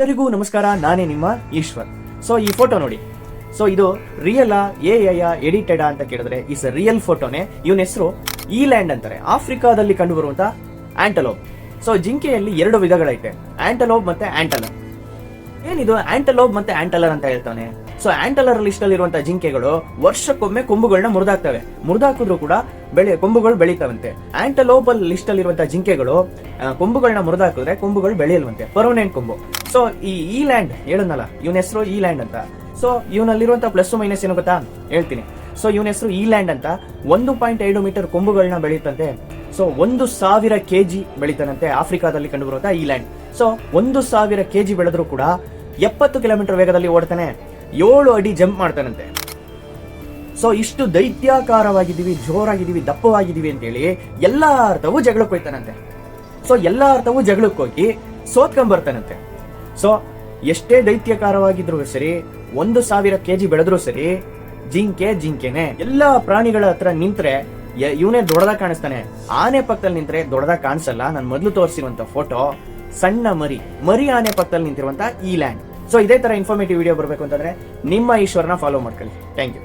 ಎಲ್ಲರಿಗೂ ನಮಸ್ಕಾರ, ನಾನೇ ನಿಮ್ಮ ಈಶ್ವರ್. ಸೊ ಈ ಫೋಟೋ ನೋಡಿ. ಸೊ ಇದು ರಿಯಲ್ ಎಐ ಎಡಿಟೆಡ್ ಅಂತ ಕೇಳಿದ್ರೆ ಇಸ್ ರಿಯಲ್ ಫೋಟೋನೇ. ಇವನ ಹೆಸರು ಈಲ್ಯಾಂಡ್ ಅಂತಾರೆ. ಆಫ್ರಿಕಾದಲ್ಲಿ ಕಂಡು ಬರುವಂತ ಆಂಟಲೋಪ್. ಸೊ ಜಿಂಕೆಯಲ್ಲಿ ಎರಡು ವಿಧಗಳೈತೆ, ಆಂಟಲೋಪ್ ಮತ್ತೆ ಆಂಟಲರ್. ಏನಿದು ಆಂಟಲೋಪ್ ಮತ್ತೆ ಆಂಟಲರ್ ಅಂತ ಹೇಳ್ತಾನೆ? ಸೊ ಆಂಟಲರ್ ಲಿಸ್ಟ್ ಅಲ್ಲಿ ಇರುವಂತಹ ಜಿಂಕೆಗಳು ವರ್ಷಕ್ಕೊಮ್ಮೆ ಕೊಂಬುಗಳನ್ನ ಮುರಿದಾಕಿದ್ರು ಕೂಡ ಕೊಂಬುಗಳು ಬೆಳೀತಾವಂತೆ. ಆಂಟಲೋಪ್ ಲಿಸ್ಟ್ ಅಲ್ಲಿ ಇರುವಂತಹ ಜಿಂಕೆಗಳು ಕೊಂಬುಗಳನ್ನ ಮುರಿದಾಕಿದ್ರೆ ಕೊಂಬುಗಳು ಬೆಳೆಯಲ್ವಂತೆ, ಪರ್ಮನೆಂಟ್ ಕೊಂಬು. ಸೊ ಈ ಈಲ್ಯಾಂಡ್ ಹೇಳದ್ನಲ್ಲ, ಇವನ ಹೆಸರು ಈಲ್ಯಾಂಡ್ ಅಂತ. ಸೊ ಇವನಲ್ಲಿರುವಂತಹ ಪ್ಲಸ್ ಮೈನಸ್ ಏನು ಗೊತ್ತಾ ಹೇಳ್ತೀನಿ. ಸೊ ಇವನ ಹೆಸರು ಈಲ್ಯಾಂಡ್ ಅಂತ. 1.5 ಮೀಟರ್ ಕೊಂಬುಗಳನ್ನ ಬೆಳೀತಂತೆ. ಸೊ 1,000 kg ಬೆಳೀತಾನಂತೆ ಆಫ್ರಿಕಾದಲ್ಲಿ ಕಂಡುಬರುವಂತಹ ಈಲ್ಯಾಂಡ್. ಸೊ 1,000 kg ಬೆಳೆದ್ರು ಕೂಡ 70 ಕಿಲೋಮೀಟರ್ ವೇಗದಲ್ಲಿ ಓಡ್ತಾನೆ, 7 ಅಡಿ ಜಂಪ್ ಮಾಡ್ತಾನಂತೆ. ಸೊ ಇಷ್ಟು ದೈತ್ಯಾಕಾರವಾಗಿದ್ದೀವಿ, ಜೋರಾಗಿದ್ದೀವಿ, ದಪ್ಪವಾಗಿದ್ದೀವಿ ಅಂತೇಳಿ ಎಲ್ಲಾ ಅರ್ಥವೂ ಜಗಳಕ್ಕೆ ಹೋಯ್ತಾನಂತೆ. ಸೊ ಎಲ್ಲಾ ಅರ್ಥವೂ ಜಗಳಕ್ಕೆ ಹೋಗಿ ಸೋತ್ಕೊಂಡ್ಬರ್ತಾನಂತೆ. ಸೊ ಎಷ್ಟೇ ದೈತ್ಯಕಾರವಾಗಿದ್ರು ಸರಿ, 1,000 kg ಬೆಳೆದ್ರು ಸರಿ, ಜಿಂಕೆನೆ. ಎಲ್ಲಾ ಪ್ರಾಣಿಗಳ ಹತ್ರ ನಿಂತ್ರೆ ಇವನೇ ದೊಡ್ಡದಾಗ ಕಾಣಿಸ್ತಾನೆ. ಆನೆ ಪಕ್ಕದಲ್ಲಿ ನಿಂತ್ರೆ ದೊಡ್ಡದಾಗ ಕಾಣಿಸಲ್ಲ. ನಾನು ಮೊದಲು ತೋರಿಸಿರುವಂತ ಫೋಟೋ ಸಣ್ಣ ಮರಿ ಆನೆ ಪಕ್ಕದಲ್ಲಿ ನಿಂತಿರುವಂತ ಈಲ್ಯಾಂಡ್. ಸೊ ಇದೇ ತರ ಇನ್ಫಾರ್ಮೇಟಿವ್ ವಿಡಿಯೋ ಬರಬೇಕು ಅಂತಂದ್ರೆ ನಿಮ್ಮ ಈಶ್ವರ್ನ ಫಾಲೋ ಮಾಡ್ಕೊಳ್ಳಿ. Thank you.